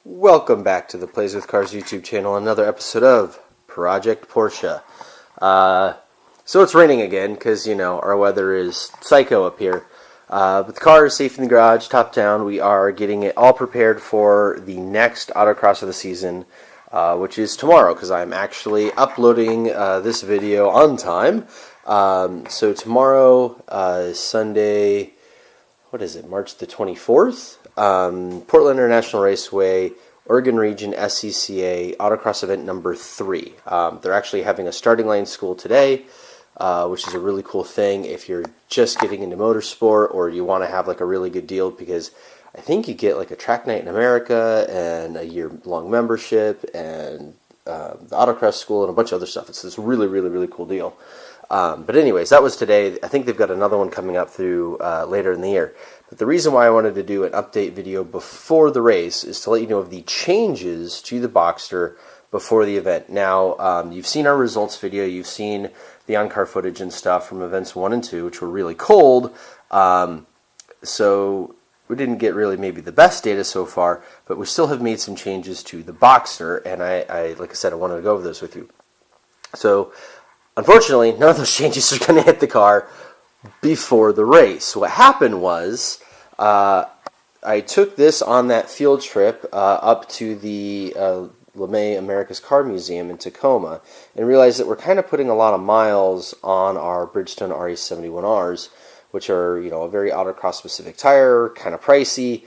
Welcome back to the Plays with Cars YouTube channel, another episode of Project Porsche. So it's raining again because, our weather is psycho up here. But the car is safe in the garage, top down. We are getting it all prepared for the next Autocross of the season, which is tomorrow, because I'm actually uploading this video on time. So tomorrow is Sunday, March the 24th? Portland International Raceway, Oregon Region SCCA Autocross event number 3. They're actually having a starting line school today, which is a really cool thing if you're just getting into motorsport or you want to have like a really good deal, because I think you get like a track night in America and a year-long membership and the Autocross school and a bunch of other stuff. It's this really, really, really cool deal. But anyways, that was today. I think they've got another one coming up through later in the year. But the reason why I wanted to do an update video before the race is to let you know of the changes to the Boxster before the event. Now, you've seen our results video. You've seen the on-car footage and stuff from events 1 and 2, which were really cold. So we didn't get really maybe the best data so far, but we still have made some changes to the Boxster. And I like I said, I wanted to go over those with you. So unfortunately, none of those changes are going to hit the car before the race. What happened was I took this on that field trip up to the LeMay America's Car Museum in Tacoma and realized that we're kind of putting a lot of miles on our Bridgestone RE71Rs, which are, a very autocross specific tire, kind of pricey.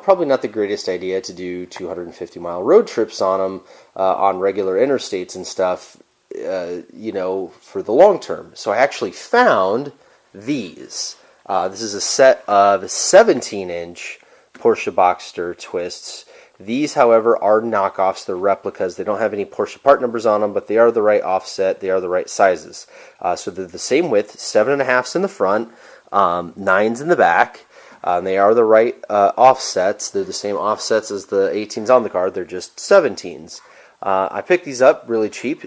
Probably not the greatest idea to do 250-mile road trips on them on regular interstates and stuff, for the long term. So I actually found these. This is a set of 17-inch Porsche Boxster twists. These, however, are knockoffs. They're replicas. They don't have any Porsche part numbers on them, but they are the right offset. They are the right sizes. So they're the same width, 7.5s in the front, 9s in the back. They are the right offsets. They're the same offsets as the 18s on the car. They're just 17s. I picked these up really cheap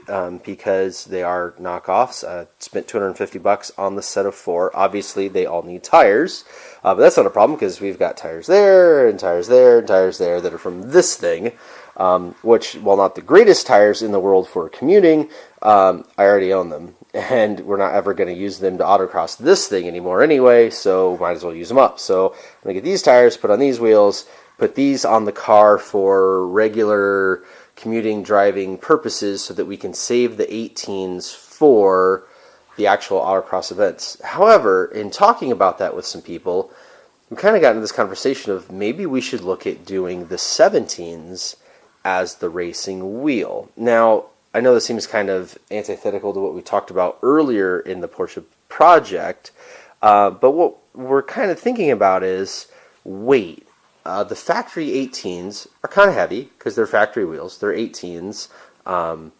because they are knockoffs. Spent $250 on the set of 4. Obviously, they all need tires, but that's not a problem because we've got tires there and tires there and tires there that are from this thing, which, while not the greatest tires in the world for commuting, I already own them, and we're not ever going to use them to autocross this thing anymore anyway, so might as well use them up. So I'm going to get these tires, put on these wheels, put these on the car for regular commuting, driving purposes so that we can save the 18s for the actual autocross events. However, in talking about that with some people, we kind of got into this conversation of maybe we should look at doing the 17s as the racing wheel. Now, I know this seems kind of antithetical to what we talked about earlier in the Porsche project, but what we're kind of thinking about is weight. The factory 18s are kind of heavy because they're factory wheels. They're 18s, and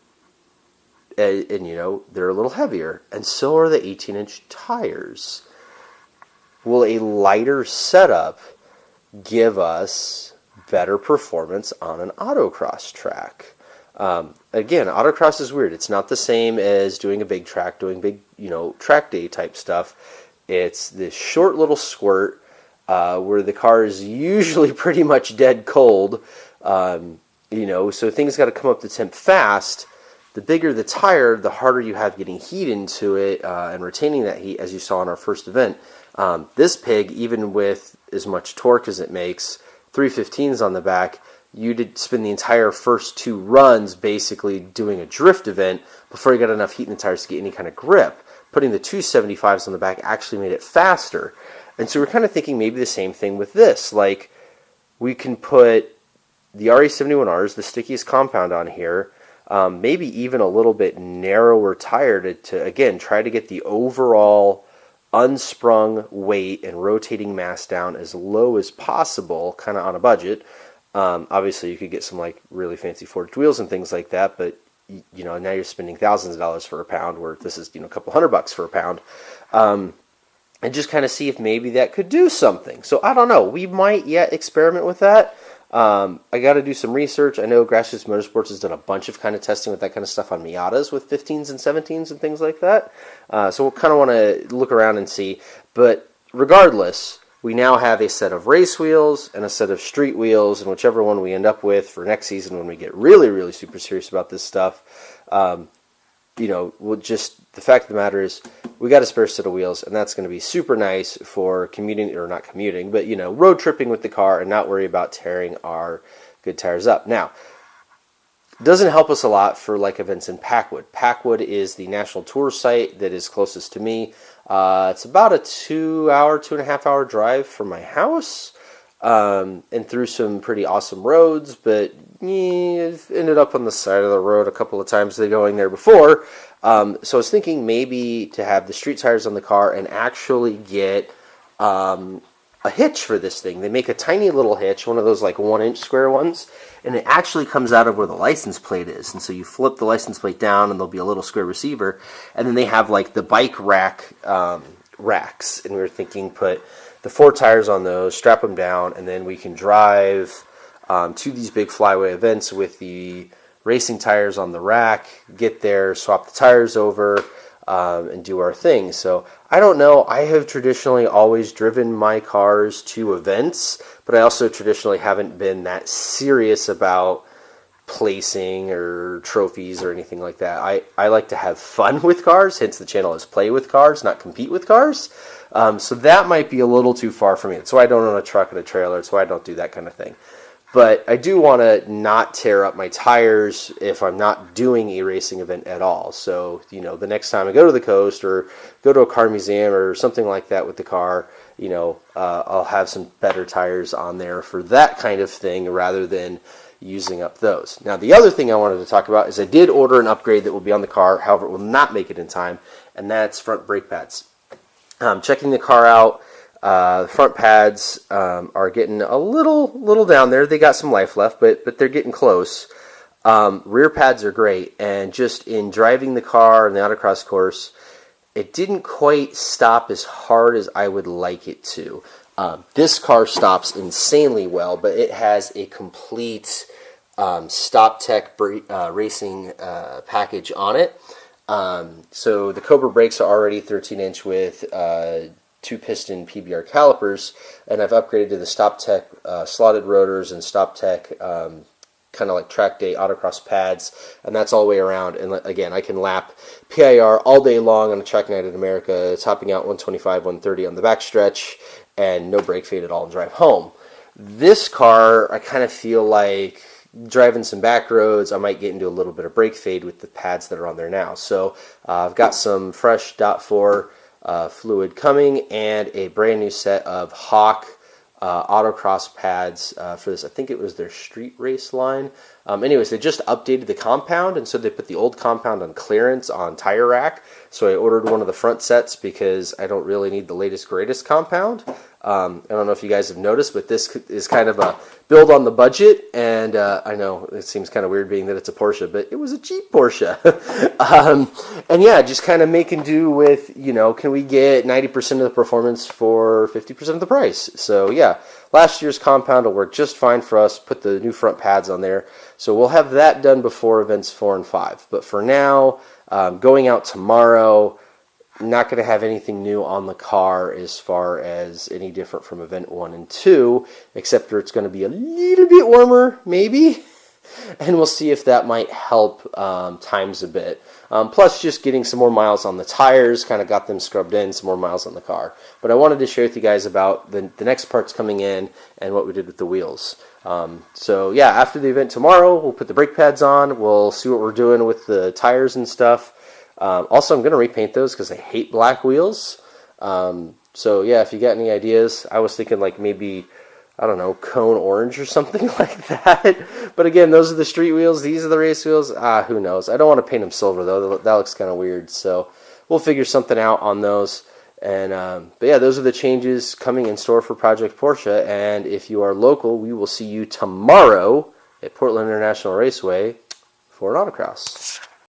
they're a little heavier, and so are the 18-inch tires. Will a lighter setup give us better performance on an autocross track? Again, autocross is weird. It's not the same as doing a big track, doing big, track day type stuff. It's this short little squirt where the car is usually pretty much dead cold, so things got to come up to temp fast. The bigger the tire, the harder you have getting heat into it and retaining that heat, as you saw in our first event. This pig, even with as much torque as it makes, 315s on the back, you did spend the entire first 2 runs basically doing a drift event before you got enough heat in the tires to get any kind of grip. Putting the 275s on the back actually made it faster. And so we're kind of thinking maybe the same thing with this. Like, we can put the RE71Rs, the stickiest compound on here, maybe even a little bit narrower tire to again, try to get the overall unsprung weight and rotating mass down as low as possible, kind of on a budget. Obviously, you could get some like really fancy forged wheels and things like that, but now you're spending thousands of dollars for a pound, where this is a couple $100 for a pound. And just kind of see if maybe that could do something. So I don't know. We might yet experiment with that. I got to do some research. I know Gracious Motorsports has done a bunch of kind of testing with that kind of stuff on Miatas with 15s and 17s and things like that. So we'll kind of want to look around and see. But regardless, we now have a set of race wheels and a set of street wheels, and whichever one we end up with for next season when we get really, really super serious about this stuff, we'll just, the fact of the matter is we got a spare set of wheels, and that's going to be super nice for commuting, or not commuting, but, road tripping with the car and not worry about tearing our good tires up. Now, it doesn't help us a lot for like events in Packwood. Packwood is the national tour site that is closest to me. It's about a 2.5 hour drive from my house, and through some pretty awesome roads, but I've ended up on the side of the road a couple of times going there before. So I was thinking maybe to have the street tires on the car and actually get a hitch for this thing. They make a tiny little hitch, one of those like 1-inch square ones, and it actually comes out of where the license plate is. And so you flip the license plate down and there'll be a little square receiver, and then they have like the bike rack racks, and we were thinking put the 4 tires on those, strap them down, and then we can drive to these big flyway events with the racing tires on the rack, get there, swap the tires over, and do our thing. So I don't know. I have traditionally always driven my cars to events, but I also traditionally haven't been that serious about placing or trophies or anything like that. I like to have fun with cars, hence the channel is play with cars, not compete with cars. So that might be a little too far for me. That's why I don't own a truck and a trailer. That's why I don't do that kind of thing. But I do want to not tear up my tires if I'm not doing a racing event at all. So, the next time I go to the coast or go to a car museum or something like that with the car, I'll have some better tires on there for that kind of thing rather than using up those. Now, the other thing I wanted to talk about is I did order an upgrade that will be on the car. However, it will not make it in time, and that's front brake pads. Checking the car out. The front pads are getting a little down there. They got some life left, but they're getting close. Rear pads are great, and just in driving the car in the autocross course, it didn't quite stop as hard as I would like it to. This car stops insanely well, but it has a complete Stop Tech racing package on it. So the Cobra brakes are already 13-inch with 2-piston PBR calipers, and I've upgraded to the Stop Tech slotted rotors and Stop Tech kind of like track day autocross pads, and that's all the way around. And again, I can lap PIR all day long on a track night in America, topping out 125, 130 on the backstretch, and no brake fade at all and drive home. This car, I kind of feel like driving some back roads, I might get into a little bit of brake fade with the pads that are on there now. So I've got some fresh .4 fluid coming and a brand new set of Hawk autocross pads for this. I think it was their street race line. Anyways, they just updated the compound, and so they put the old compound on clearance on Tire Rack. So I ordered one of the front sets because I don't really need the latest, greatest compound. I don't know if you guys have noticed, but this is kind of a build on the budget, and I know it seems kind of weird being that it's a Porsche, but it was a cheap Porsche. And yeah, just kind of making do with, can we get 90% of the performance for 50% of the price? So yeah, last year's compound will work just fine for us. Put the new front pads on there. So we'll have that done before events 4 and 5. But for now, going out tomorrow, not going to have anything new on the car as far as any different from event 1 and 2, except for it's going to be a little bit warmer, maybe. And we'll see if that might help times a bit. Plus, just getting some more miles on the tires, kind of got them scrubbed in, some more miles on the car. But I wanted to share with you guys about the next parts coming in and what we did with the wheels. So yeah, after the event tomorrow, we'll put the brake pads on. We'll see what we're doing with the tires and stuff. Also, I'm going to repaint those because I hate black wheels. So yeah, if you got any ideas, I was thinking like maybe, I don't know, cone orange or something like that. But again, those are the street wheels. These are the race wheels. Who knows? I don't want to paint them silver, though. That looks kind of weird. So we'll figure something out on those. And but yeah, those are the changes coming in store for Project Porsche. And if you are local, we will see you tomorrow at Portland International Raceway for an autocross.